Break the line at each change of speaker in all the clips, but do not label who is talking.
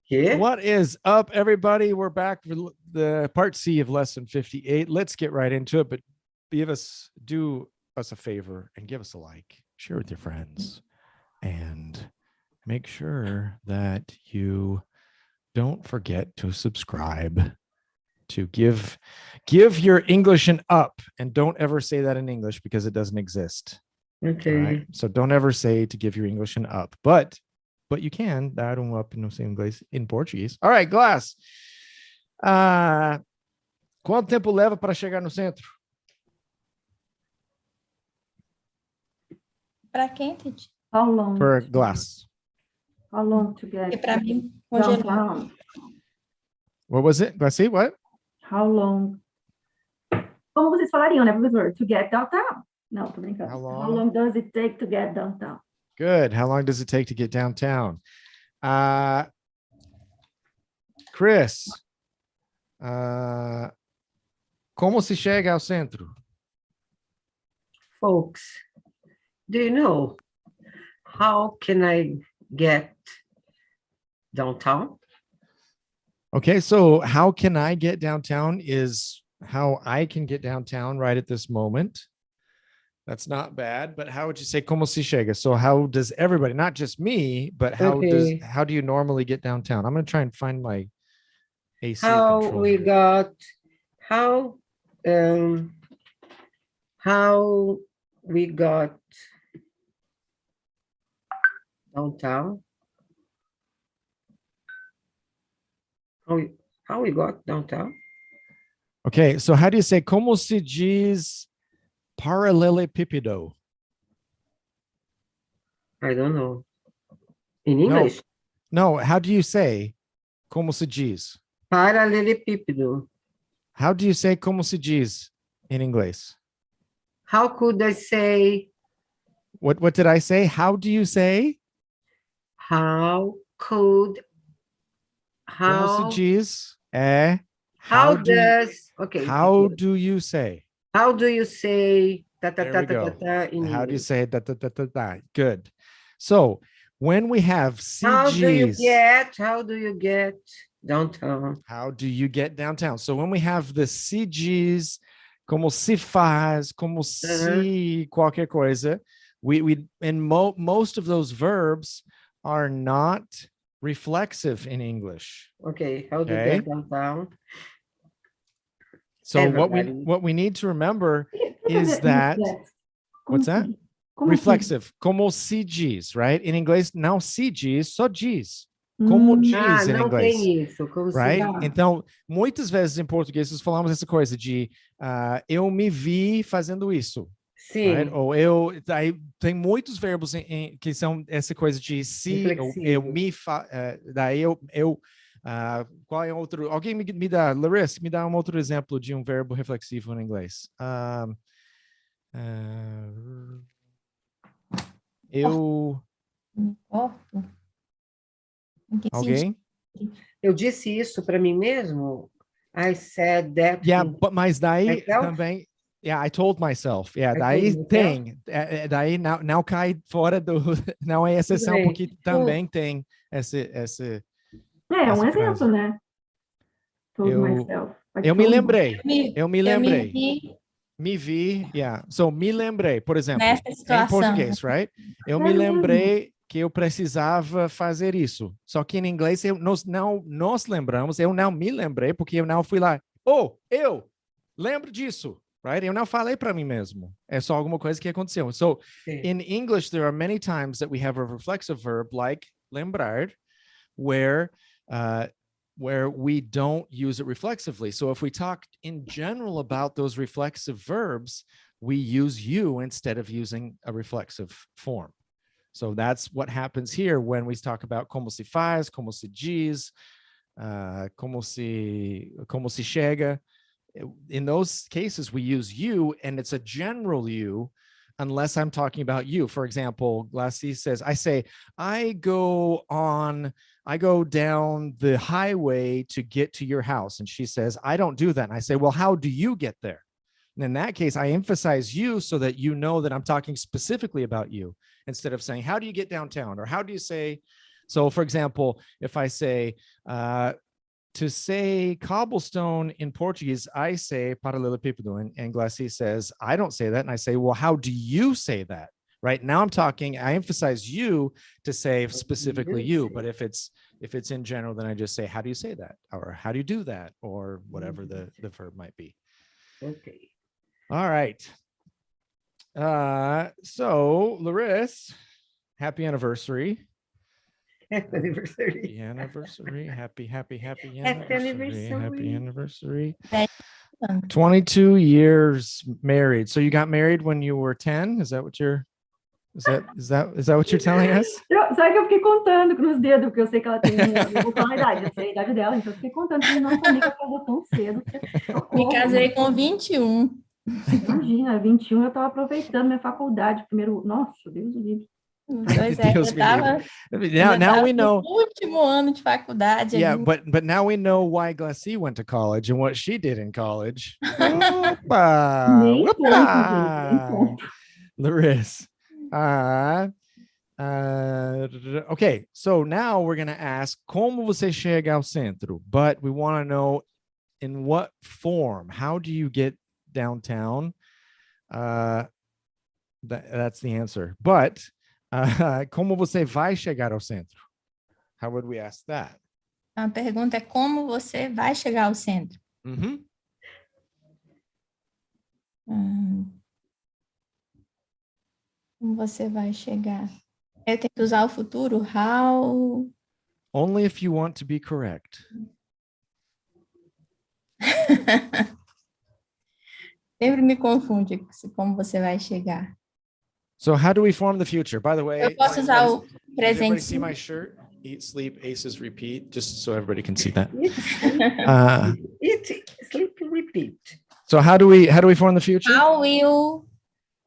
Que?
What is up, everybody? We're back for the part C of lesson 58. Let's get right into it, but do us a favor and give us a like, share with your friends, and make sure that you don't forget to subscribe, to give your English an up, and don't ever say that in English because it doesn't exist.
Okay.
All right? So don't ever say to give your English an up, but you can dar up no sei inglês in Portuguese. All right, Glass. Quanto tempo leva para chegar no centro?
Para quem, Titi?
How long?
For Glass.
How long to get?
Porque para mim, congelou.
downtown?
What was it? Glassy, what?
How long? Como vocês falariam, né, professor? To get downtown? Não, tô brincando.
How long?
How long does it take to get downtown?
Good. How long does it take to get downtown? Chris, como se chega ao centro?
Folks, do you know how can I get downtown?
Okay, so how can I get downtown is how I can get downtown right at this moment. That's not bad, but how would you say como se chega? So how does everybody, not just me, but how do you normally get downtown? I'm going to try and find my AC
How
control
we
here.
got downtown? How we got downtown?
Okay, so how do you say como se diz paralelepípedo?
I don't know. In English?
No, how do you say como se diz?
Paralelepípedo.
How do you say como se diz in English?
How could I say?
What did I say? How do you say?
How could?
Como se diz?
How
do you say?
How do you say ta ta
There
ta
we
ta
go.
ta ta in
How do you
English?
say da, da, da, da, da? Good. So when we have CGs,
How do you get downtown?
how do you get downtown? So when we have the CGs, como se faz, como se qualquer coisa, most of those verbs are not reflexive in English.
Okay, how do you
Okay.
get downtown?
So
Everybody.
what we need to remember
Por que
is
fazer
that
reflex?
what's
Como
that?
assim? Como
Reflexive, como se diz, right? In inglês, não se diz, só diz. Como
assim?
diz em
não
inglês,
tem isso. Como se
right?
dá.
Então, muitas vezes em português nós falamos essa coisa de eu me vi fazendo isso,
Sim,
right? Ou daí tem muitos verbos que são essa coisa de se, eu me, daí qual é outro? Alguém me dá, Larissa, me dá um outro exemplo de um verbo reflexivo em inglês. Eu,
Em que
alguém?
eu disse isso para mim mesmo. I said that.
Yeah,
to
mas daí
myself?
também, yeah, I told myself. Yeah,
I
daí
told
tem, daí não cai fora do, não é exceção,
bem.
porque também tem esse
É
essa
um
frase.
exemplo, né? Told
Eu-
myself. I
eu me
told
lembrei,
eu me vi
me vi, yeah. So me lembrei, por exemplo,
nessa
em
situação.
português, right? Eu me
É mesmo.
lembrei que eu precisava fazer isso. Só que em inglês nós não nos lembramos, eu não me lembrei porque eu não fui lá. Eu lembro disso, right? Eu não falei para mim mesmo. É só alguma coisa que aconteceu. So
Sim.
in English, there are many times that we have a reflexive verb like lembrar, where we don't use it reflexively. So if we talk in general about those reflexive verbs, we use you instead of using a reflexive form. So that's what happens here when we talk about como se faz, como se diz, como se chega. In those cases, we use you, and it's a general you, unless I'm talking about you. For example, Glassy says, I go down the highway to get to your house. And she says, I don't do that. And I say, well, how do you get there? And in that case, I emphasize you so that you know that I'm talking specifically about you, instead of saying, how do you get downtown? Or how do you say, So for example, if I say, to say cobblestone in Portuguese, I say paralelepípedo. And Glassy says, I don't say that. And I say, well, how do you say that? Right now I'm talking, I emphasize you to say specifically you, but if it's in general, then I just say, how do you say that? Or how do you do that? Or whatever the verb might be.
Okay.
All right. So Larissa, happy anniversary.
Happy anniversary.
Happy anniversary. Happy
anniversary.
Happy anniversary.
Dez
22 years married. So you got married when you were 10? Is that what you're telling us?
Sabe que eu fiquei contando nos dedos, porque eu sei que ela tem, eu vou falar a idade, eu sei a idade dela, então eu fiquei contando, que nossa amiga casou tão cedo.
Me casei com 21.
Imagina, 21 eu estava aproveitando minha faculdade, primeiro, nossa, Deus do livre.
Pois é, eu
Deus me
estava
Now we know.
no último ano de faculdade.
Yeah,
ainda.
but now we know why Glassy went to college and what she did in college. Opa!
Nem ponto, gente, nem
Opa!
ponto.
Larissa. Okay, so now we're going to ask como você chega ao centro, but we want to know in what form. How do you get downtown? That's the answer. But como você vai chegar ao centro? How would we ask that?
A pergunta é como você vai chegar ao centro.
Mm-hmm.
Como você vai chegar? Eu tenho que usar o futuro. How?
Only if you want to be correct.
Sempre me confunde como você vai chegar.
So how do we form the future? By the way,
Eu posso usar o
does everybody
presente.
see my shirt? Eat, sleep, aces, repeat, just so everybody can see that.
Eat, sleep, repeat.
So how do we form the future?
How will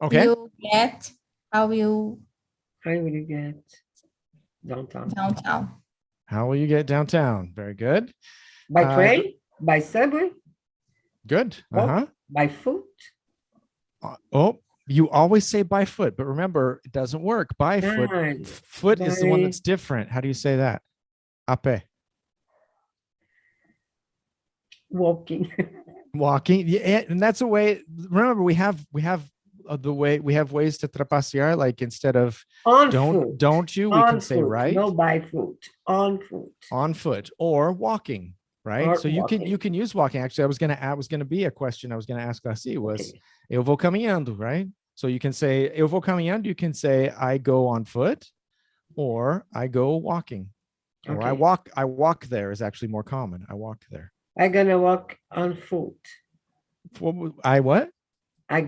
Okay.
you get? How will
How will you get downtown?
downtown?
How will you get downtown? Very good.
By train? By subway?
Good.
Walk?
Uh-huh.
By foot?
Oh, you always say by foot, but remember, it doesn't work. By foot.
Right.
Foot is the one
By-
that's different. How do you say that? A pé.
Walking.
Walking. Yeah, and that's a way. Remember, we have ways to trapacear, like instead of
On foot.
don't you, we
On
can say
foot.
right.
No by foot. On foot.
On foot or walking, right?
Or
So you
walking.
can use walking. Actually, I was gonna be a question I was gonna ask Garcia was
Okay.
eu vou caminhando, right? So you can say eu vou caminhando, you can say I go on foot or I go walking. Or
Okay.
I walk there is actually more common. I walk there.
I'm gonna walk on foot.
I what?
I'm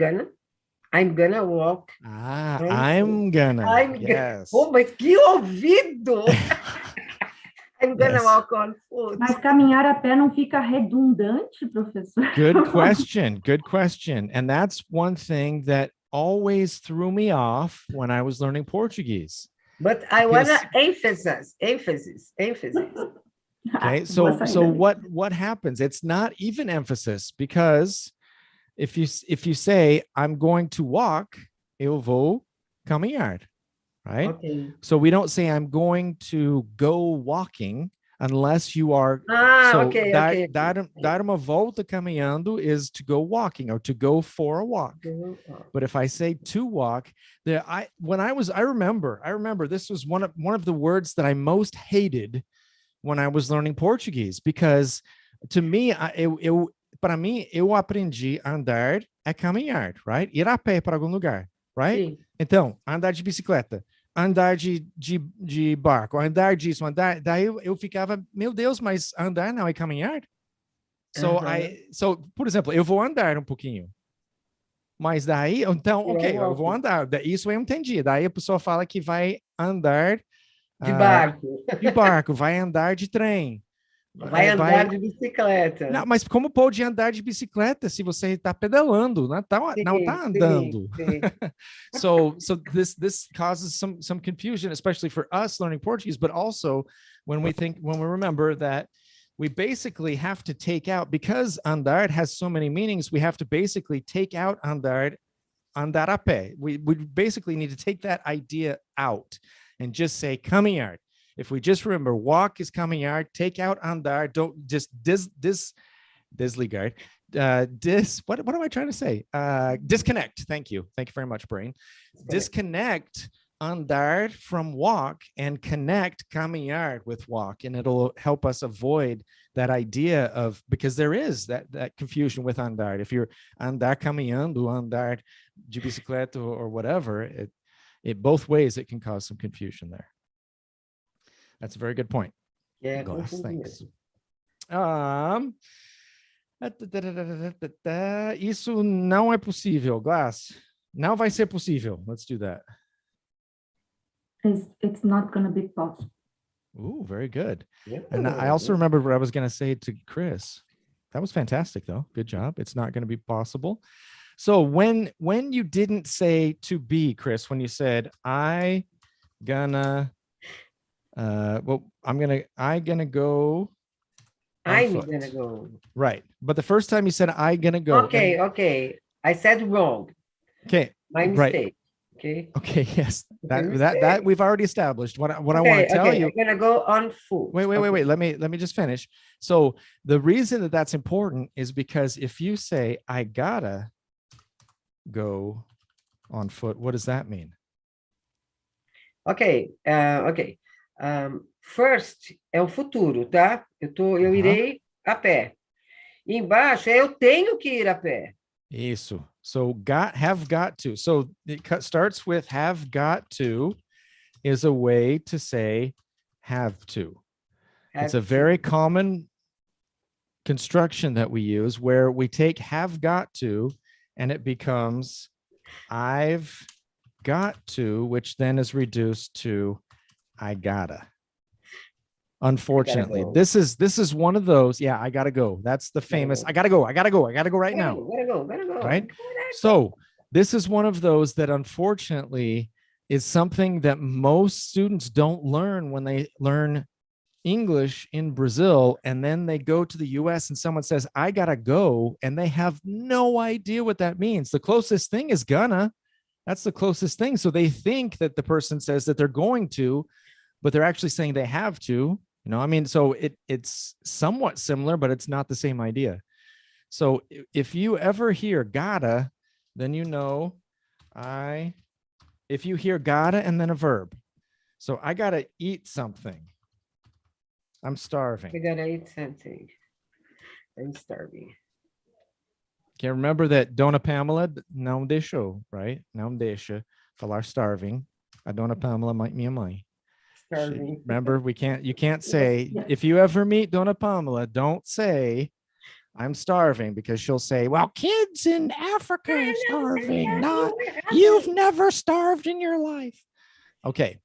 gonna walk.
I'm gonna. Yes.
Oh, mas que ouvido! I'm gonna
Yes.
walk on foot.
Mas caminhar a pé não fica redundante, professor?
Good question. Good question. And that's one thing that always threw me off when I was learning Portuguese.
But I wanna
Because-
emphasis.
Okay.
Boa
So
saída.
what happens? It's not even emphasis because if you say I'm going to walk, eu vou caminhar, right?
Okay.
So we don't say I'm going to go walking unless you are. So
Okay.
dar uma volta caminhando is to go walking or to go for a walk. But if I say to walk, I remember this was one of the words that I most hated when I was learning Portuguese, because to me, para mim, eu aprendi a andar é caminhar, right? Ir a pé para algum lugar, right?
Sim.
Então, andar de bicicleta, andar de barco, andar disso, andar. Daí eu ficava, meu Deus, mas andar não é caminhar? So, por exemplo, eu vou andar um pouquinho. Mas daí, então, ok, eu vou andar. Isso eu entendi. Daí a pessoa fala que vai andar
De barco.
de barco, vai andar de trem.
Vai andar de bicicleta.
Não, mas como pode andar de bicicleta se você está pedalando? Não tá andando.
Sim.
So this causes some confusion, especially for us learning Portuguese, but also when we remember that we basically have to take out, because andar has so many meanings, we have to basically take out andar a pé. We basically need to take that idea out and just say caminhar. If we just remember, walk is caminhar, take out andar, don't just desligar. What am I trying to say? Disconnect. Thank you very much, brain. Disconnect andar from walk and connect caminhar with walk, and it'll help us avoid that idea of, because there is that confusion with andar. If you're andar caminhando, andar de bicicleta or whatever, it both ways it can cause some confusion there. That's a very good point.
Yeah,
Glass, thanks. Isso não é possível, Glass. Não vai ser possível. Let's do that.
It's not going to be possible.
Ooh, very good.
yeah.
And I also remembered what I was going to say to Chris. That was fantastic, though. Good job. It's not going to be possible. So when you didn't say to be, Chris, when you said I gonna go.
I'm gonna go.
Right. But the first time you said I gonna go.
Okay. I said wrong.
Okay.
My mistake. Okay.
Okay. Yes. That we've already established. What I want to tell you.
I'm gonna go on foot.
Wait. Let me just finish. So the reason that's important is because if you say I gotta go on foot, what does that mean?
Ok. First é o futuro, tá? Eu irei a pé. E embaixo é eu tenho que ir a pé.
Isso. So have got to. So it starts with have got to is a way to say have to. It's a very common construction that we use where we take have got to and it becomes I've got to, which then is reduced to I gotta. Unfortunately, this is one of those. Yeah, I gotta go. That's the famous I gotta go right now.
Gotta go.
Right? So this is one of those that unfortunately is something that most students don't learn when they learn English in Brazil, and then they go to the US and someone says, I gotta go, and they have no idea what that means. The closest thing is gonna. That's the closest thing. So they think that the person says that they're going to, but they're actually saying they have to. You know, I mean, so it's somewhat similar, but it's not the same idea. So if you ever hear gotta, then you know if you hear gotta and then a verb. So I gotta eat something. I'm starving.
I gotta eat something. I'm starving.
Okay, remember that Dona Pamela não deixou, right? Não deixa falar starving. A Dona Pamela, minha mãe.
Starving.
Remember, you can't say, if you ever meet Dona Pamela, don't say, I'm starving, because she'll say, well, kids in Africa are starving. You've never starved in your life. Okay,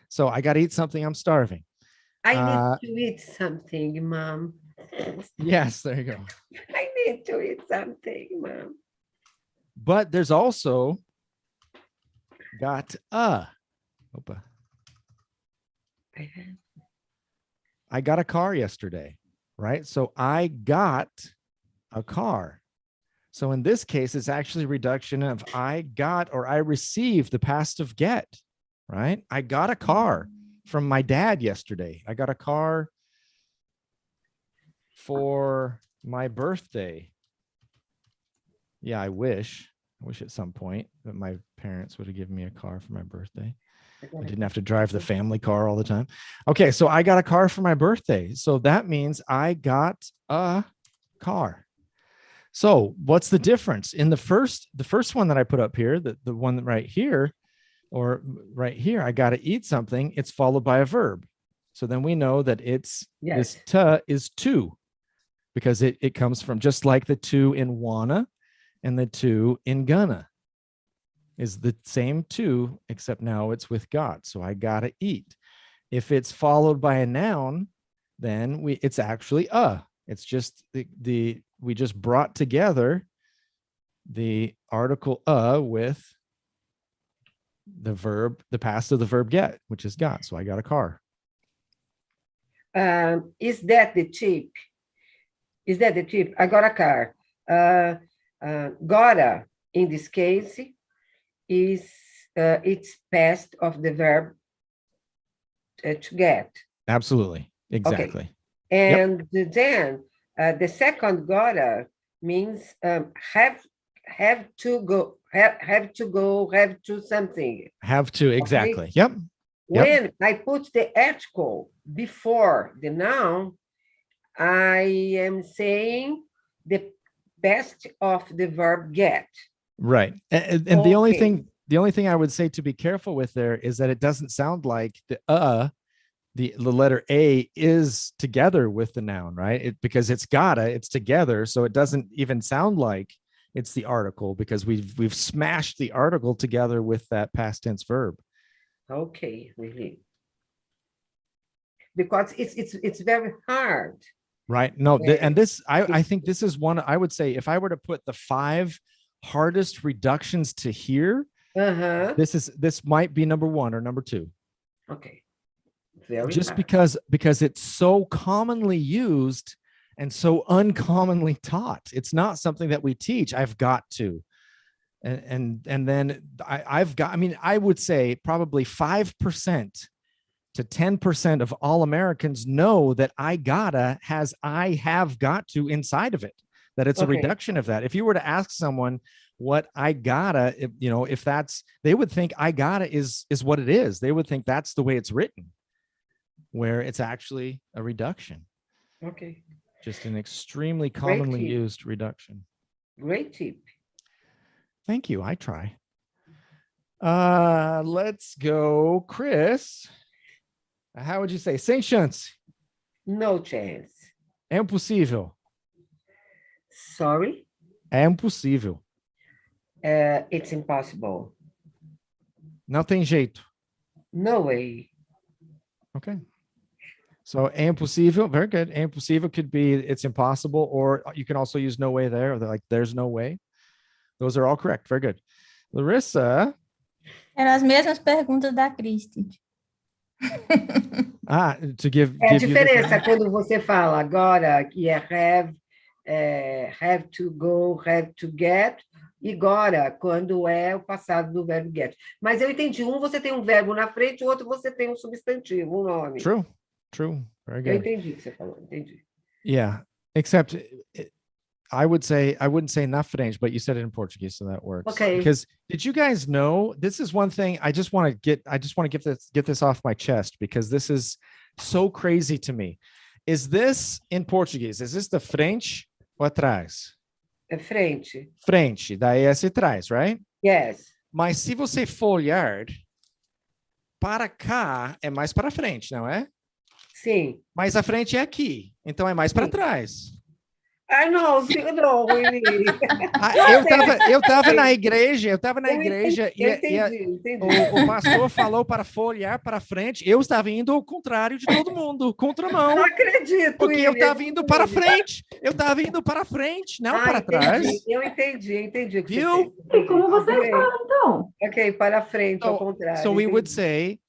so I got to eat something. I'm starving.
I need to eat something, Mom.
Yes, there you go.
I need to eat something, Mom.
But there's also got a. Opa. I got a car yesterday, right? So I got a car. So in this case, it's actually a reduction of I got or I received, the past of get, right? I got a car from my dad yesterday. I got a car for my birthday. Yeah, I wish at some point that my parents would have given me a car for my birthday. I didn't have to drive the family car all the time. Okay, so I got a car for my birthday. So that means I got a car. So what's the difference? In the first one that I put up here, the one right here, or right here, I got to eat something. It's followed by a verb. So then we know that it's this to is to, because it comes from just like the to in wanna and the to in gonna is the same to, except now it's with got. So I gotta eat. If it's followed by a noun, then it's actually it's just we just brought together the article with the verb, the past of the verb get, which is got. So I got a car.
Is that the tip? Is that the tip? I got a car. Gotta, in this case, is it's past of the verb to get.
Absolutely. Exactly.
And then the second gotta means have to go, have to go, have to something.
Have to, exactly.
Okay?
Yep.
When I put the article before the noun, I am saying the best of the verb get.
Right. And the only thing I would say to be careful with there is that it doesn't sound like the letter A is together with the noun, right? Because it's gotta, it's together. So it doesn't even sound like it's the article because we've smashed the article together with that past tense verb.
Okay, really. Because it's very hard.
Right. No, and this, I think this is one, I would say if I were to put the 5 hardest reductions to hear, this might be number 1 or number 2.
Okay. Very
just
hard.
because it's so commonly used and so uncommonly taught. It's not something that we teach. I've got to. And then I've got, I mean, I would say probably 5% to 10% of all Americans know that I gotta has I have got to inside of it, that it's a reduction of that. If you were to ask someone what I gotta, if that's, they would think I gotta is what it is. They would think that's the way it's written, where it's actually a reduction.
Okay.
Just an extremely commonly used reduction.
Great tip.
Thank you. I try. Let's go, Chris. How would you say? Sem chance.
No chance.
É impossível.
Sorry?
É impossível.
It's impossible.
Não tem jeito.
No way.
Okay. So é impossível, very good. É impossível could be it's impossible, or you can also use no way there, or like there's no way. Those are all correct. Very good. Larissa.
Eram as mesmas perguntas da Cristi.
To give.
É a diferença quando você fala agora que é have to go, have to get, e agora quando é o passado do verbo get. Mas eu entendi, você tem um verbo na frente, o outro você tem um substantivo, um nome.
True. Very good.
Eu entendi o que você falou, entendi.
Yeah, except I wouldn't say na frente, but you said it in Portuguese, so that works.
Okay.
Because did you guys know, this is one thing I just want to get this off my chest, because this is so crazy to me. Is this in Portuguese? Is this the frente ou atrás?
É frente.
Frente, daí é trás, right?
Yes.
Mas se você for olhar para cá, é mais para frente, não é?
Sim.
Mas a frente é aqui, então é mais para trás.
Não, Willy.
Eu tava na igreja,
entendi.
O pastor falou para folhear para frente, eu estava indo ao contrário de todo mundo, contramão.
Não acredito.
Porque eu estava indo para frente, não para trás.
Eu entendi.
Viu?
E como você fala, então?
Ok, para frente, ao contrário.
So we would say,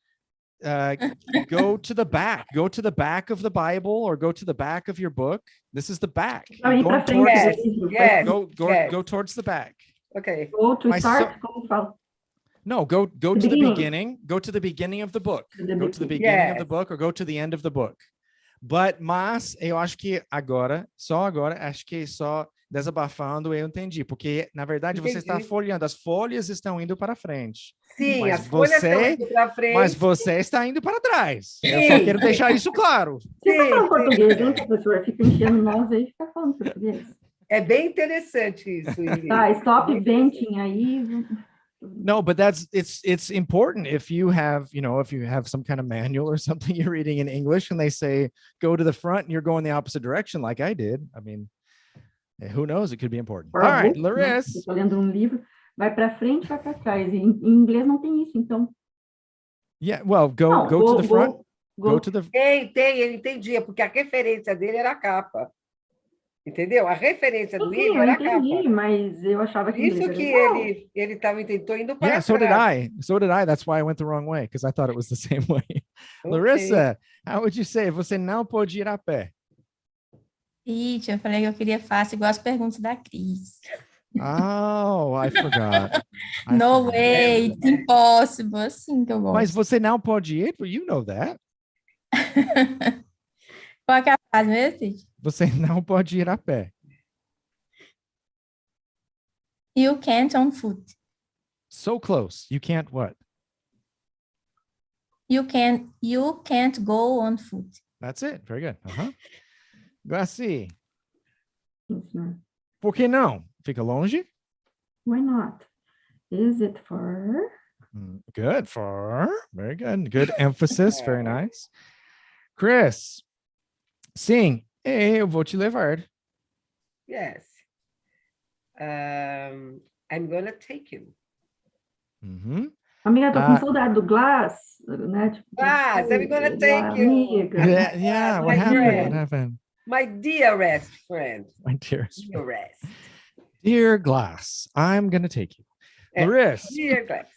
go to the back of the Bible, or go to the back of your book. This is the back. Go towards the back.
Okay.
Go to start, como fala?
No, go to the beginning. Go to the beginning of the book. Go to the beginning of the book, or go to the end of the book. Mas eu acho que só agora, acho que só desabafando eu entendi, porque na verdade você está folheando, as folhas estão indo para frente.
Sim,
mas
as folhas estão indo para frente.
Mas você está indo para trás. Sim. Eu só quero deixar isso claro.
Você está falando português, hein, professor? Fica enchendo nós aí e fica falando português.
É bem interessante isso.
Tá, stop venting aí.
No, but it's important if you have some kind of manual or something you're reading in English and they say go to the front and you're going the opposite direction like I did. I mean, who knows? It could be important. All right, Larissa.
Estou lendo um livro, vai para frente, vai para trás. Em inglês não tem isso, então.
Yeah, well, go to the front. Go to the.
Eu entendi, porque a referência dele era a capa. Entendeu? A referência do livro era a capa.
Eu entendi, mas eu achava que
isso que ele tentou indo para trás.
So did I. That's why I went the wrong way, because I thought it was the same way. Okay. Larissa, how would you say? Você não pode ir a pé.
Eu falei que eu queria fácil, igual as perguntas da Cris.
Oh, I forgot.
No way, it's impossible, assim que eu gosto.
Mas você não pode ir, you know that.
Qual é que é a frase mesmo, Cid?
Você não pode ir a pé.
You can't on foot.
So close. You can't what?
You can't go on foot.
That's it. Very good. Gracie,
Sim, senhor.
por que não? Fica longe?
Why not? Is it for?
Good. For. Very good. Good emphasis. Very nice. Chris, sim, eu vou te levar.
Yes. I'm gonna take you.
Amiga, tô com saudade do Glass, né? Tipo,
Glass, I'm gonna take you.
Amiga.
Yeah. What
my
happened?
friend.
What happened?
My dearest friend.
My dearest.
Dearest.
Dear Glass, I'm gonna take you. Larissa,
Dear Glass.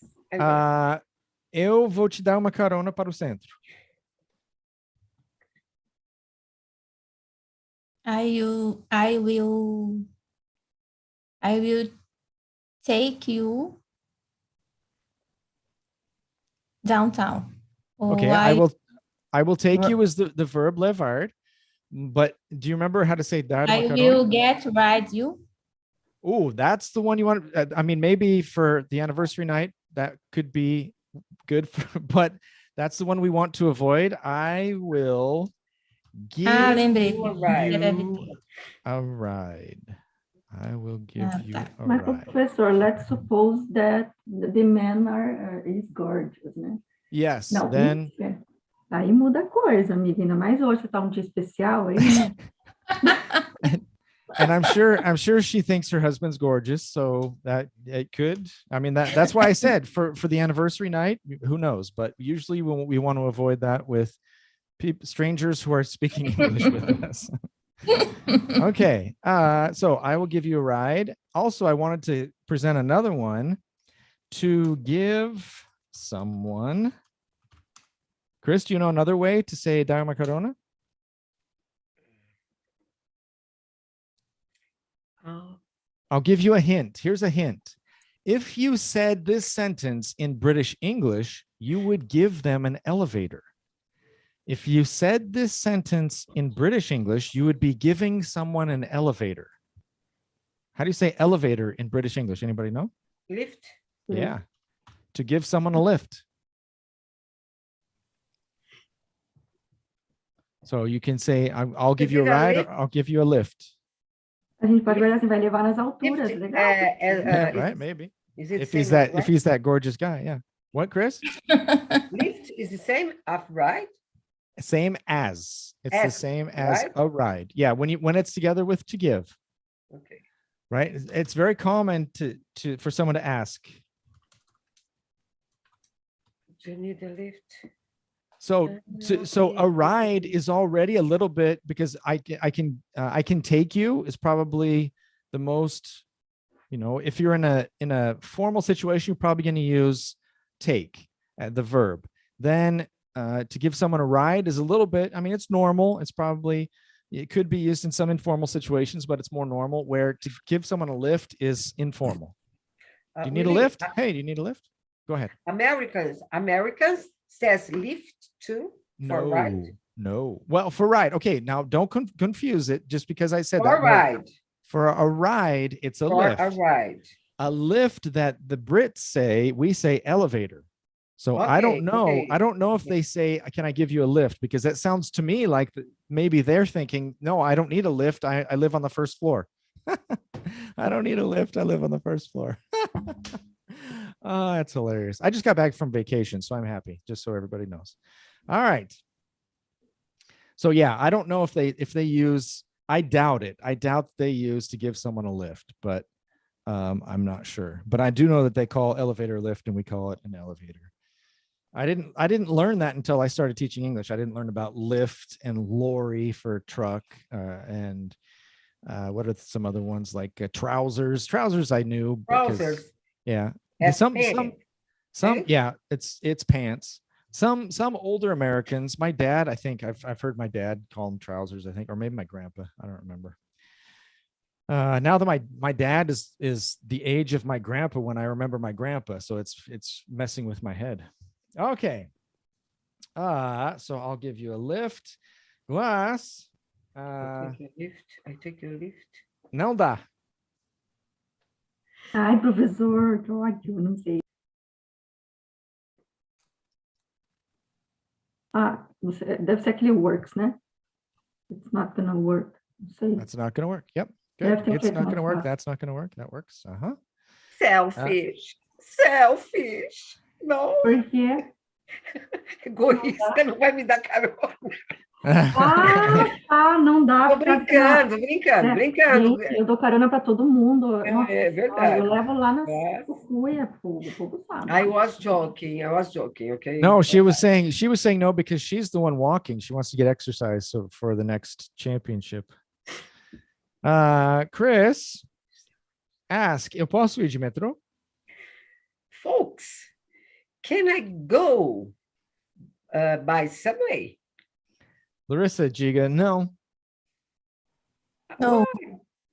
eu vou te dar uma carona para o centro.
I will take you downtown.
Okay, I will take you is the verb levar, but do you remember how to say dar uma
I
carona?
will get ride you.
Oh, that's the one you want. I mean, maybe for the anniversary night, that could be good, but that's the one we want to avoid. I will give
lembrei.
you a ride. I will give you a
Mas,
ride.
professor, let's suppose that the men is gorgeous, né?
Yes,
Não,
then...
Aí muda a coisa, amiga. Ainda mais hoje você tá um dia especial aí, né?
And I'm sure she thinks her husband's gorgeous, so that it could. I mean, that's why I said for the anniversary night, who knows? But usually we want to avoid that with strangers who are speaking English with us. Okay, so I will give you a ride. Also, I wanted to present another one to give someone. Chris, do you know another way to say dar uma carona? I'll give you a hint. Here's a hint. If you said this sentence in British English, you would give them an elevator. If you said this sentence in British English, you would be giving someone an elevator. How do you say elevator in British English? Anybody know?
Lift.
Yeah. To give someone a lift. So you can say, I'll give you a ride, or I'll give you a lift.
A gente pode olhar assim, vai levar nas alturas,
Lift,
legal.
Yeah, right, maybe.
Is it
If
same
he's that gorgeous guy, yeah. What, Chris?
Lift is the same upright.
Same as. It's the same as
right?
a ride. Yeah, when it's together with to give.
Okay.
Right? It's very common for someone to ask.
Do you need a lift?
So a ride is already a little bit, because I can take you is probably the most, if you're in a formal situation, you're probably going to use take, the verb. Then to give someone a ride is a little bit, I mean, it's normal. It could be used in some informal situations, but it's more normal, where to give someone a lift is informal. Do you need a lift? Hey, do you need a lift? Go ahead.
Americans says lift too for ride.
No. Well, for ride. Okay, now don't confuse it just because I said
for
that.
Ride.
For a ride, it's a
for
lift.
A ride.
A lift that the Brits say, we say elevator. So
okay,
I don't know.
Okay.
I don't know if they say, can I give you a lift? Because that sounds to me like maybe they're thinking, no, I don't need a lift. I live on the first floor. I don't need a lift. I live on the first floor. Oh, that's hilarious. I just got back from vacation, so I'm happy, just so everybody knows. All right. So yeah, I don't know if they use, I doubt it. I doubt they use to give someone a lift, but I'm not sure. But I do know that they call elevator lift and we call it an elevator. I didn't learn that until I started teaching English. I didn't learn about lift and lorry for truck and what are some other ones like trousers. Trousers I knew.
Trousers.
Yeah.
Some
yeah, it's pants. Some older Americans, my dad, I think I've heard my dad call them trousers, I think, or maybe my grandpa, I don't remember. Now that my dad is the age of my grandpa when I remember my grandpa, so it's messing with my head. Okay. So I'll give you a lift. Glass.
I take a lift.
Não dá.
Ai, professor, que ódio, não sei. Ah, deve ser aquele works, né? It's not gonna work. Não sei.
That's not going to work. Yep.
Deve
Good.
ter
It's
feito
not
mais
going to work.
fácil.
That's not going to work. That works. Uh-huh.
Selfish. Selfish. Não,
Por quê?
egoísta, não vai me dar carona.
Ah, tá, não dá.
Tô
porque assim,
brincando, brincando,
ó,
brincando.
gente, eu dou carona para todo mundo. Nossa,
É verdade.
eu levo lá na
Yes.
cuia, o povo sabe.
I was joking, okay?
No, she was saying no because she's the one walking. She wants to get exercise so for the next championship. Chris, ask, eu posso ir de metrô?
Folks, can I go by subway?
Larissa, diga não.
Não.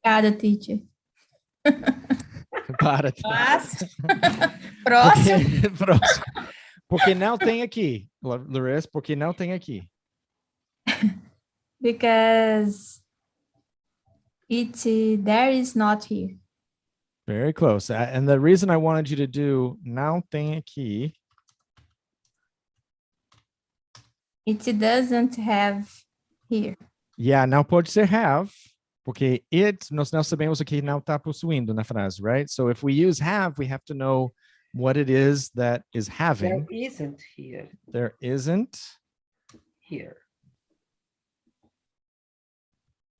Obrigada, teacher.
Para.
Mas, próximo.
Próximo. Porque não tem aqui, Larissa, porque não tem aqui.
Because there is not here.
Very close. And the reason I wanted you to do não tem aqui.
It doesn't have here.
Yeah, não pode ser have, porque nós não sabemos o que não está possuindo na frase, right? So if we use have, we have to know what it is that is having.
There isn't here.
There isn't
Here.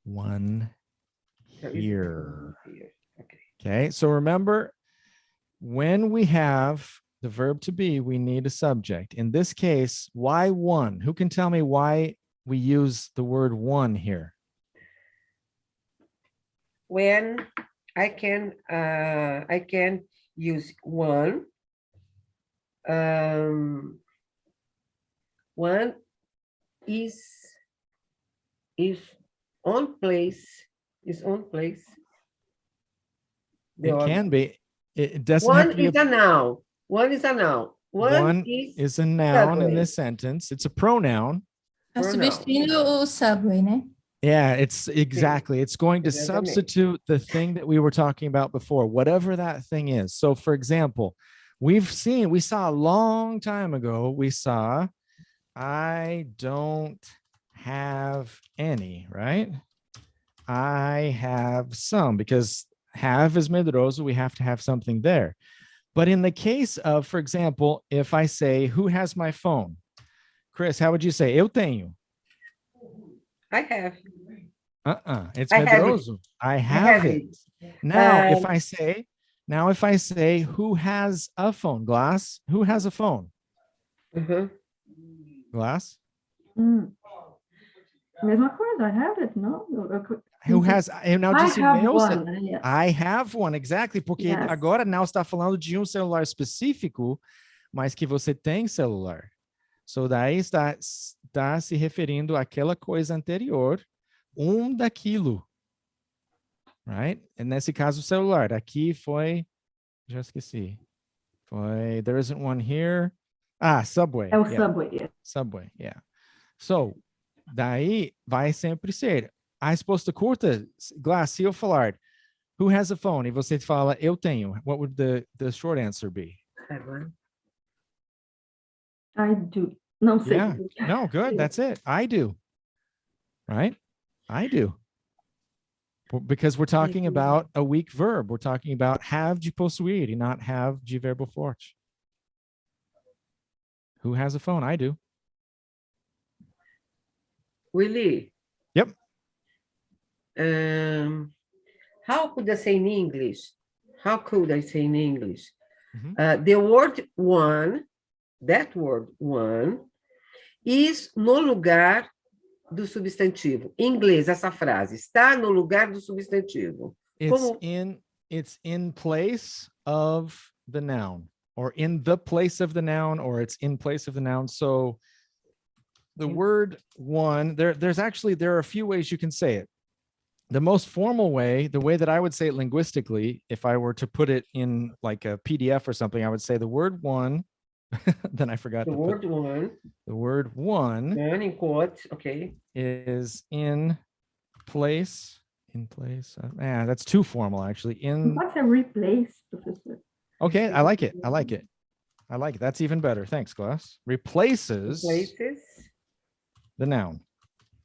one
There isn't
here.
one here. Okay.
Okay, so remember, when we have the verb to be, we need a subject. In this case, why one? Who can tell me why we use the word one here?
When I can use one. One is on place. Is on place.
It can be. It doesn't have
One
to be
is a noun. One is a noun.
One is a noun in
subway.
this sentence. It's a pronoun.
Tá
Pronoun.
substituindo o subway, né?
Yeah, it's exactly. It's going to
Exatamente.
substitute the thing that we were talking about before, whatever that thing is. So for example, we saw a long time ago, we saw, I don't have any, right? I have some, because have is medroso, we have to have something there. But in the case of, for example, if I say, who has my phone? Chris, how would you say? Eu tenho.
I have.
It's
I have
medroso. I have it. Now, if I say, who has a phone? Glass, who has a phone?
Glass.
Mesma coisa, I have it, no?
Who has, eu não disse meu,
one, yes.
I have one, exactly, porque
Yes.
agora não está falando de um celular específico, mas que você tem celular. So daí está se referindo àquela coisa anterior, daquilo, right? E nesse caso, o celular. Aqui foi, já esqueci. Foi, there isn't one here. Subway.
É o
Yeah.
subway, yes.
Subway, yeah. So, daí vai sempre ser. A resposta curta, Glass, se eu falar, who has a phone? E você fala, eu tenho. What would the short answer be?
I do. Não sei.
Yeah. No, good. That's it. I do. Right? I do. Because we're talking about a weak verb. We're talking about have de possuir e not have de verbo forte. Who has a phone? I do.
Willy.
Yep.
How could I say in English? How could I say in English?
Mhm.
The word one, that word one, is no lugar do substantivo. Em inglês, essa frase está no lugar do substantivo.
It's in place of the noun, or in the place of the noun, or it's in place of the noun. So the word one, there are a few ways you can say it. The most formal way, the way that I would say it linguistically, if I were to put it in like a PDF or something, I would say the word one then I forgot
The
to
word
put
one.
the word one
One in quotes. Okay.
is in place. In place. That's too formal, actually.
Não pode ser replace, professor.
Okay, I like it. I like it. I like it. That's even better. Thanks, Glass. Replaces
Replaces
the noun.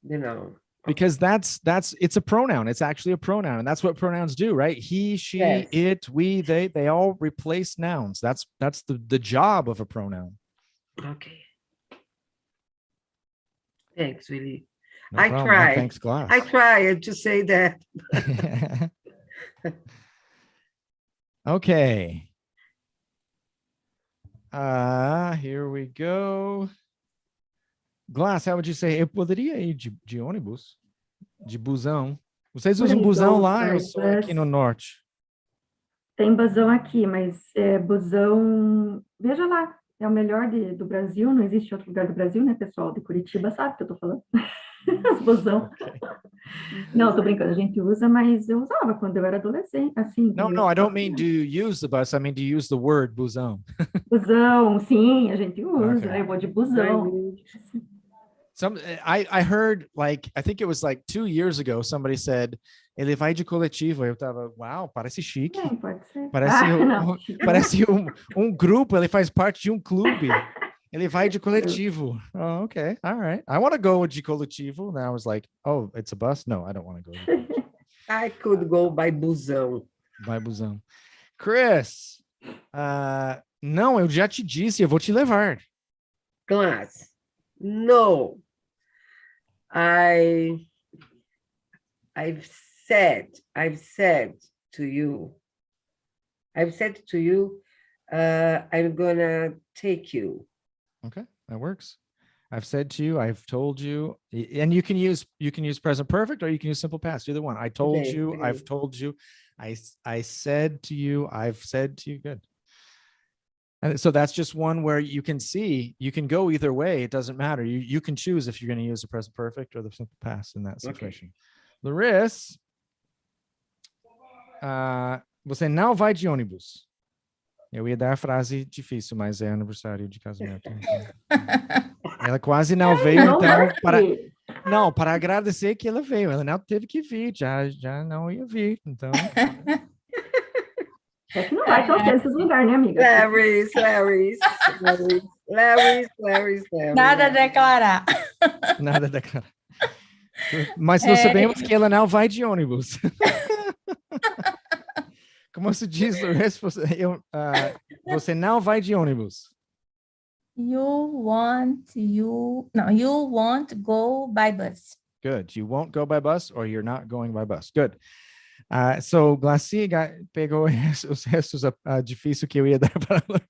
the noun.
Because it's a pronoun. It's actually a pronoun, and that's what pronouns do, right? He, she,
Yes.
it, we, they all replace nouns. That's the job of a pronoun.
Okay. Thanks, Willy.
No
I
problem.
tried.
Thanks, Glass.
I tried to say that.
Okay. Here we go. Glass, how would you say? Eu poderia ir de ônibus? De busão? Vocês usam busão lá? Eu sou aqui no norte.
Tem busão aqui, mas busão... Veja lá, é o melhor do Brasil, não existe outro lugar do Brasil, né, pessoal? De Curitiba sabe o que eu tô falando. Os busão.
Okay.
Não, tô brincando, a gente usa, mas eu usava quando eu era adolescente, assim.
No, I don't mean to use the bus. I mean to use the word busão.
Busão, sim, a gente usa.
Okay.
Eu vou de busão.
I heard, like, I think it was like 2 years ago, somebody said, ele vai de coletivo. Eu tava, wow, parece chique.
Pode ser.
Parece grupo, ele faz parte de clube. Ele vai de coletivo. Oh, okay, all right. I want to go de coletivo. And I was like, oh, it's a bus? No, I don't want to go.
I could go by busão.
By busão. Chris, não, eu já te disse, eu vou te levar.
Class. No. I've said to you, I'm gonna take you.
Okay, that works. I've said to you, I've told you, and you can use present perfect or you can use simple past, either one. I told
Okay,
you,
okay.
I've told you, I said to you, I've said to you. Good. And so that's just one where you can see, you can go either way. It doesn't matter. You can choose if you're going to use the present perfect or the simple past in that situation. Okay. Larissa, você não vai de ônibus. Eu ia dar a frase difícil, mas é aniversário de casamento. Ela quase não veio, então para agradecer que ela veio. Ela não teve que vir, já não ia vir, então.
É que não vai tocar nesses lugares, né, amiga?
Larry's.
Nada a declarar.
Nada a declarar. Mas nós sabemos que ela não vai de ônibus. Como se diz, você não vai de ônibus.
You won't go by bus.
Good. You won't go by bus or you're not going by bus. Good. So, Glaci pegou os restos difícil que eu ia dar para ela.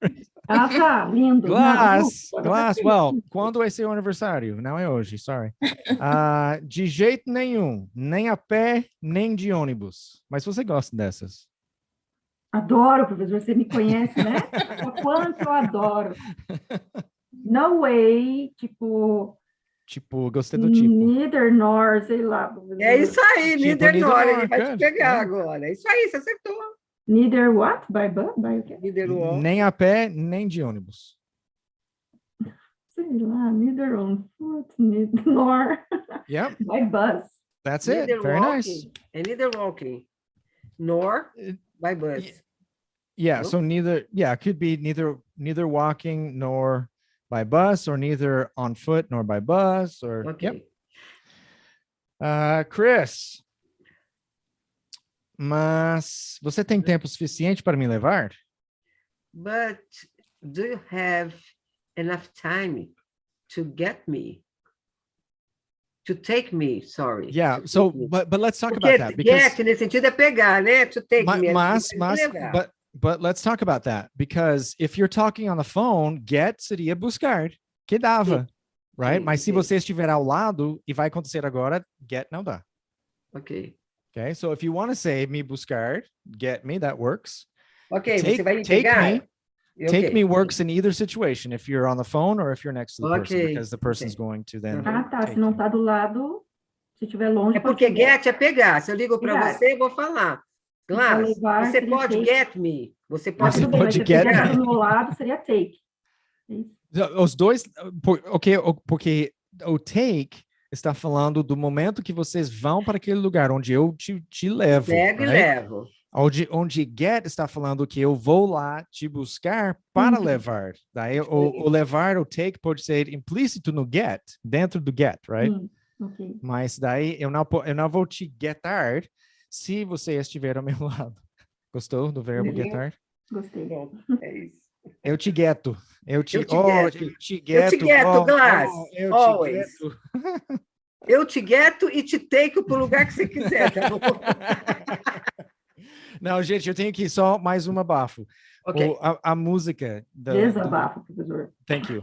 Tá, lindo.
Glass, well, quando é seu aniversário? Não é hoje, sorry. De jeito nenhum, nem a pé, nem de ônibus. Mas você gosta dessas?
Adoro, professor, você me conhece, né? O quanto eu adoro. No way, tipo,
gostei do tipo.
Neither nor, sei lá.
É isso aí, neither nor, ele vai te
good.
pegar agora. É isso aí, você acertou.
Neither what? By o quê?
Neither what?
Nem a pé, nem de ônibus.
Sei lá, neither on foot, nor
Yep.
by bus.
That's
Neither
it. Very
walking,
nice.
And neither walking, nor by bus.
Yeah,
No?
so it could be neither walking nor by bus, or neither on foot nor by bus, or
Okay.
Yep. Chris, mas você tem tempo suficiente para me levar?
But do you have enough time to get me? To take me, sorry.
Yeah, so but let's talk
Porque
about that, because
get nesse sentido é pegar, né? To take me.
But let's talk about that, because if you're talking on the phone, get seria buscar, que dava, right? Mas se você estiver ao lado e vai acontecer agora, get não dá.
Okay.
Okay, so if you want to say me buscar, get me, that works.
Okay, você vai me pegar?
Take me works in either situation, if you're on the phone or if you're next to the person, because the person's going to then.
Tá, se não tá do lado, se estiver longe.
É porque get é pegar. Se eu ligo para você, eu vou falar. Glass, você pode get me. Você pode
get
do meu lado, seria take. É isso.
Os dois, porque o take está falando do momento que vocês vão para aquele lugar onde eu te levo.
Pego e
right?
levo.
Onde get está falando que eu vou lá te buscar para levar. Daí o levar, o take pode ser implícito no get, dentro do get, right?
Ok.
Mas daí eu não vou te getar se você estiver ao meu lado. Gostou do verbo getar?
Gostei.
Pronto, é isso.
Eu te geto. Eu te
geto.
geto.
Eu te geto, Glass.
Eu
Always.
te geto.
Eu te geto e te take para o lugar que você quiser, tá bom?
Não, gente, eu tenho aqui só mais uma bafo.
Ok.
A música...
Desabafo, professor.
Thank you.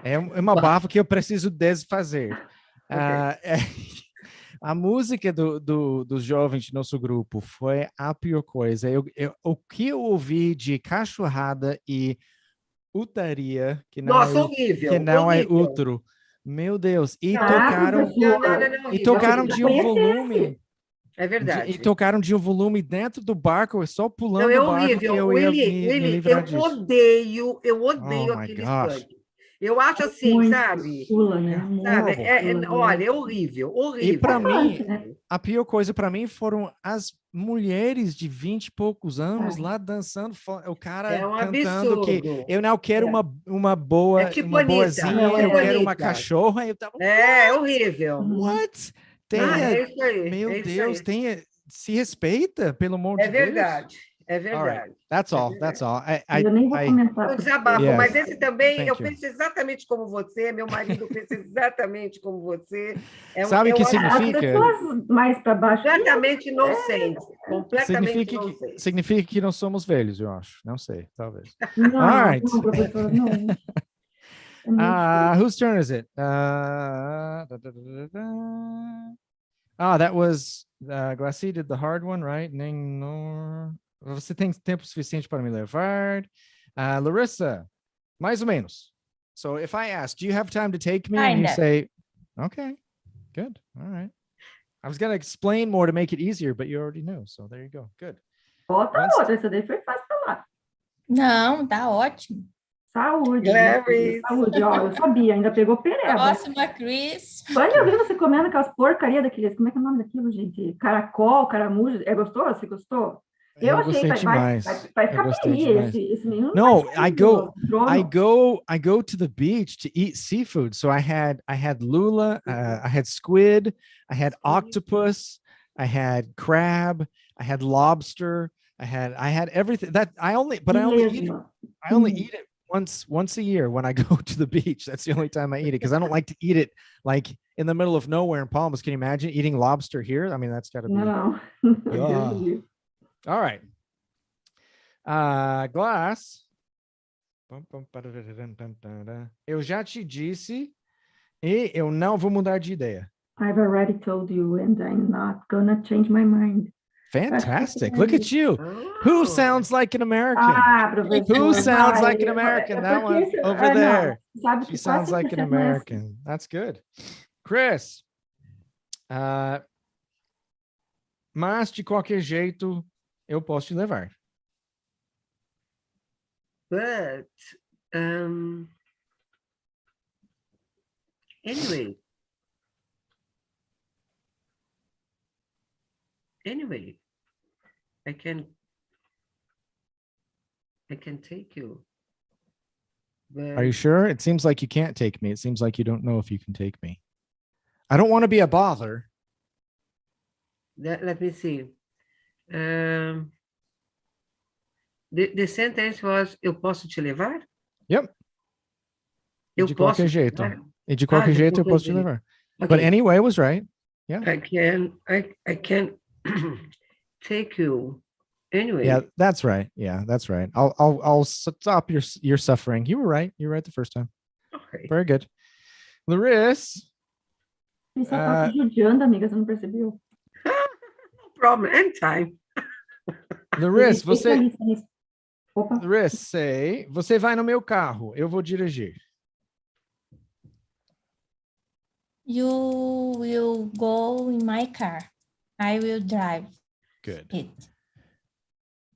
É uma bafo que eu preciso desfazer. A música dos jovens do nosso grupo foi a pior coisa. O que eu ouvi de cachorrada e utaria, que não
Nossa,
é,
horrível.
que não é
horrível.
útero. Meu Deus. E
Não,
tocaram...
não,
E tocaram
Você
de um
conhece
volume...
É verdade.
E tocaram de um volume dentro do barco, só pulando
Não, é
o barco que
horrível.
eu ia
Willy,
me livrar
eu
disso.
odeio
Oh my
aquele
gosh.
funk. Eu acho assim,
Muito
sabe?
pula, né?
Sabe?
Horrible.
Olha, é horrível, horrível.
E para mim,
né?
a pior coisa para mim foram as mulheres de 20 e poucos anos lá dançando, o cara
É um
cantando que
absurdo.
eu não quero uma
É tipo
uma
Anitta.
boazinha,
Não,
eu quero uma
Anitta.
cachorra. Eu tava,
É horrível.
what?
É isso aí.
Meu
é isso
Deus,
aí.
se respeita, pelo amor
É
de Deus.
verdade. É
All right,
verdade.
that's
É
all.
verdade.
That's all.
Eu nem vou comentar.
Um desabafo,
Yes.
mas esse também,
Thank
eu
you.
penso exatamente como você, meu marido pensa exatamente como você.
Sabe o que
eu acho
As
significa?
pessoas mais para baixo.
completamente inocente. Completamente inocente.
Significa que não somos velhos, eu acho. Não sei, talvez.
Não,
All right.
não, professor, não. É muito
Whose turn is it? That was Glassy did the hard one, right? Você tem tempo suficiente para me levar. Larissa, mais ou menos. So if I ask, do you have time to take me? And you
Kinda.
say, okay, good. All right. I was going to explain more to make it easier, but you already knew. So there you go. Good.
Outra, essa daí foi fácil falar.
Não, tá ótimo.
Saúde.
Clarice.
Saúde, ó, eu sabia, ainda pegou pereba.
Próxima, Chris.
Olha, eu vi você comendo aquelas porcarias daqueles, como é que é o nome daquilo, gente? Caracol, caramujo, é gostoso? Você gostou? Eu achei
gostei
que
demais.
vai
Eu
ficar
gostei
feliz,
demais.
esse menino.
No,
vai sair
I go to the beach to eat seafood. So I had lula, I had squid, I had octopus, I had crab, I had lobster, I had everything that I only eat it once a year when I go to the beach. That's the only time I eat it because I don't like to eat it like in the middle of nowhere in Palmas. Can you imagine eating lobster here? I mean, that's got to be.
Não.
All right. Glass. Eu já te disse e eu não vou mudar de ideia.
I've already told you and I'm not gonna change my mind.
Fantastic. Look at you. Who sounds like an American?
Professor.
Who sounds like an American? That one over there.
Sabe
She sounds like an American. That's good. Chris. Mas de qualquer jeito, eu posso te levar.
But, anyway, I can take you. But
Are you sure? It seems like you can't take me. It seems like you don't know if you can take me. I don't want to be a bother.
let me see. The sentence was, eu posso te levar?
Yep.
Eu
de
posso
qualquer
te
jeito.
levar?
E de qualquer jeito eu posso te levar. But anyway, was right. Yeah.
I can take you anyway.
Yeah, that's right. Yeah, that's right. I'll stop your suffering. You were right. You were right the first time.
Okay.
Very good. Larissa.
Você tá se judiando, amiga, você não percebeu?
No problem, anytime.
Larissa,
Opa.
Larissa, você vai no meu carro, eu vou dirigir.
You will go in my car. I will drive.
Good.
It.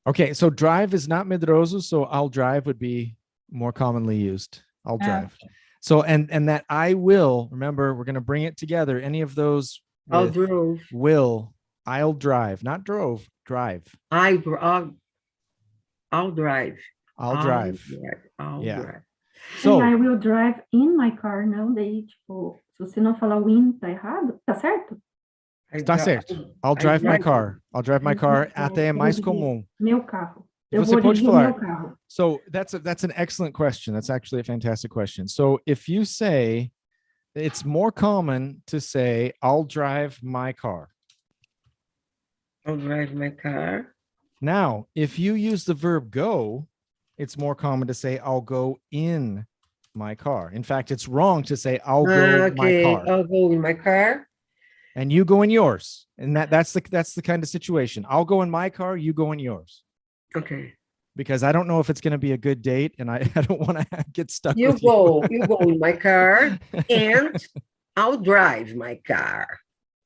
Okay, so drive is not medroso, so I'll drive would be more commonly used. I'll drive. So, and that I will, remember, we're going to bring it together. Any of those
I'll drove.
will, I'll drive, not drove, drive.
I'll drive.
I'll drive.
I'll
Yeah.
drive.
So,
I will drive in my car, não? Daí, tipo, se você não falar o in, tá errado? Tá certo?
Tá certo. I'll drive my car. I'll drive my car. Até é mais comum.
Meu carro. Eu
Você
vou
pode
dirigir
falar.
meu carro.
So that's an excellent question. That's actually a fantastic question. So if you say, it's more common to say, I'll drive my car.
I'll drive my car.
Now, if you use the verb go, it's more common to say, I'll go in my car. In fact, it's wrong to say, I'll go my car.
I'll go in my car.
And you go in yours. And that's the kind of situation. I'll go in my car, you go in yours.
Okay.
Because I don't know if it's going to be a good date, and I don't want to get stuck
You
with
go in my car, and I'll drive my car.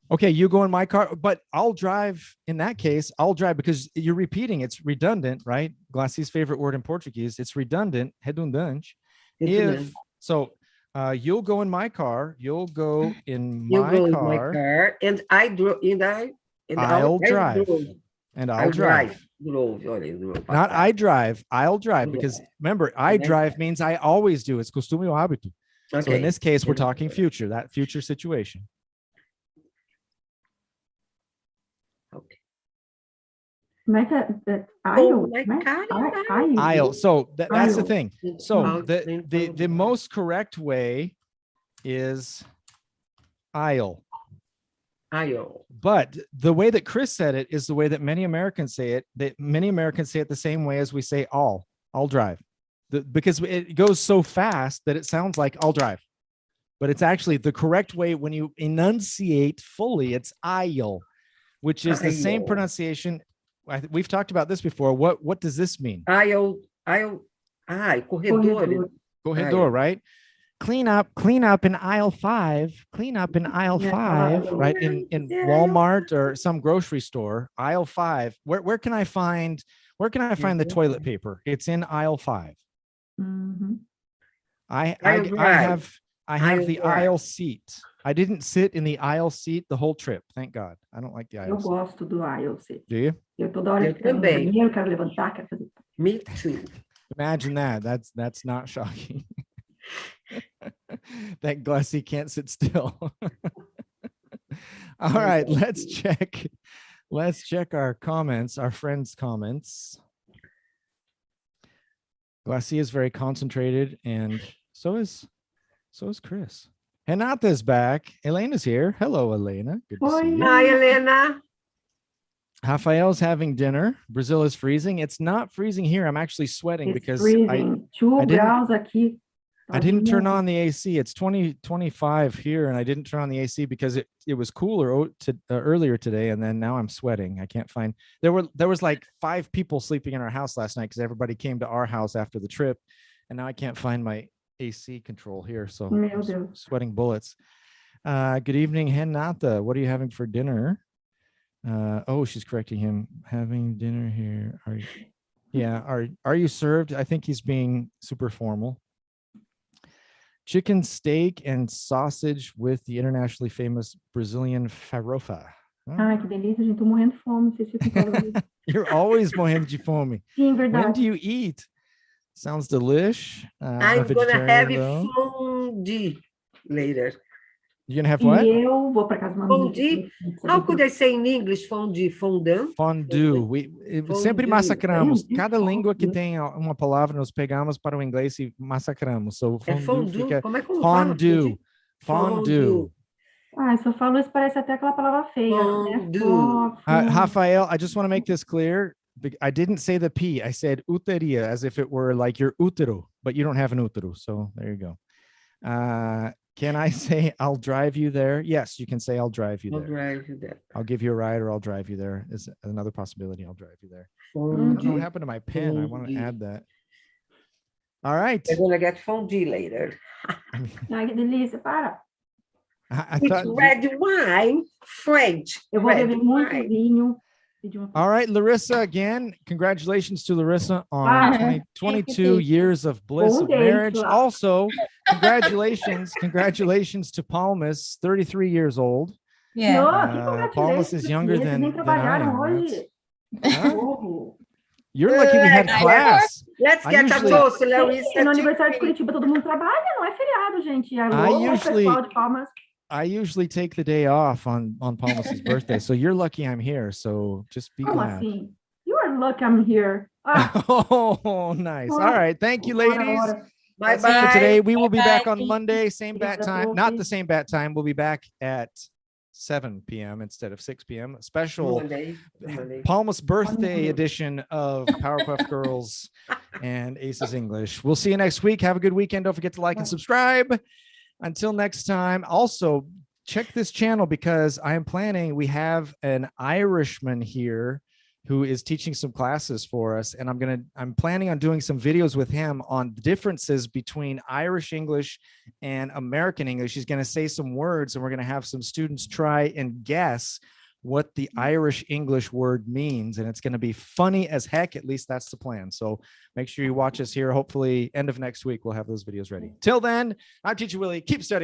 Okay, you go in my car, but I'll drive. In that case, I'll drive, because you're repeating. It's redundant, right? Glacie's favorite word in Portuguese. It's redundant. Redundante. So you'll go in my car. You'll go in my car.
And I'll drive.
And I'll drive. Not I drive. I'll drive, because remember, I drive means I always do. It's costume ou hábito.
Okay.
So in this case, we're talking future, that future situation.
Okay.
I'll. So that's the thing. So the most correct way is I'll. But the way that Chris said it is the way that many Americans say it. That many Americans say it the same way as we say I'll drive. Because it goes so fast that it sounds like I'll drive. But it's actually the correct way when you enunciate fully. It's I'll, which is the same pronunciation. We've talked about this before. What does this mean? Corredor, right? Clean up in aisle 5. Clean up in aisle 5, right? In Walmart or some grocery store, aisle 5. Where can I find the toilet paper? It's in aisle 5.
Mm-hmm.
I have the aisle seat. I didn't sit in the aisle seat the whole trip. Thank God. I don't like the aisle seat.
Eu gosto do aisle seat.
Do you?
Eu toda hora
também.
Eu quero levantar, quero fazer.
Me too.
Imagine that. That's not shocking. That Glassy can't sit still. All right, let's check our comments, our friends' comments. Glassy is very concentrated, and so is Chris. Renata's back. Elena's here. Hello, Elena. Good to see you.
Hi, Elena.
Rafael's having dinner. Brazil is freezing. It's not freezing here. I'm actually sweating because
freezing. 2 graus aqui.
I didn't turn on the AC. It's 25 here, and I didn't turn on the AC because it was cooler earlier today, and then now I'm sweating. I can't find. There was like 5 people sleeping in our house last night because everybody came to our house after the trip, and now I can't find my AC control here, so I'm sweating bullets. Good evening, Renata. What are you having for dinner? She's correcting him. Having dinner here. Are you served? I think he's being super formal. Chicken steak and sausage with the internationally famous Brazilian farofa.
Ai, que delícia, gente. Tô morrendo de fome. Vocês ficam falando.
You're always morrendo de fome.
Sim, verdade.
When do you eat? Sounds delish.
I'm gonna have fondue later.
You're gonna have what?
Eu vou para casa de uma
Fondue. How could I say in English fondue? Fondant?
Fondue. Sempre massacramos. Cada língua que tem uma palavra, nós pegamos para o inglês e massacramos. So fondue fica
como é que eu
fondue.
Fondue.
Se eu falo isso, parece até aquela palavra feia.
Fondue.
Rafael, I just want to make this clear. I didn't say the P. I said uteria, as if it were like your útero, but you don't have an útero. So there you go. Can I say I'll drive you there? Yes, you can say I'll drive you there.
I'll drive you there.
I'll give you a ride, or I'll drive you there is another possibility. I'll drive you there. I don't know what happened to my pen. I want to add that. All right.
We're going to get fondue later.
Ai, que delícia, para.
I
It's
thought
red wine, French.
Eu vou beber muito vinho.
All right, Larissa, again, congratulations to Larissa on
Wow.
22 years of bliss of marriage.
Lá.
Also, congratulations to Palmas, 33 years old.
Yeah.
Não, que
Palmas is younger
eles
than
nem
I
trabalharam
am.
hoje.
Huh?
Socorro.
You're lucky we had
Let's
class.
Let's
I
get
usually-
a toast, Larissa.
No aniversário de Curitiba todo mundo trabalha, não é feriado, gente. É
I
louco,
usually-
pessoal de Palmas.
I usually take the day off on Palmas's birthday, so you're lucky I'm here. So just be
Como
glad.
assim? You are lucky I'm here. Ah,
Oh, nice. All right. Thank you,
ora,
ladies.
ora.
That's it for
Bye-bye.
today. We will be back on
Bye-bye.
Monday, same bat
Obrigada,
time.
Prof.
Not the same bat time. We'll be back at 7 p.m. instead of 6 p.m. A special
Monday.
Palmas birthday
Monday.
edition of Powerpuff Girls and Aces English. We'll see you next week. Have a good weekend. Don't forget to like and subscribe. Until next time. Also, check this channel because I am planning. We have an Irishman here who is teaching some classes for us, and I'm planning on doing some videos with him on the differences between Irish English and American English. He's going to say some words, and we're going to have some students try and guess what the Irish English word means, and it's going to be funny as heck. At least that's the plan. So make sure you watch us here. Hopefully end of next week we'll have those videos ready. Till then, I'm Teacher Willie. Keep studying.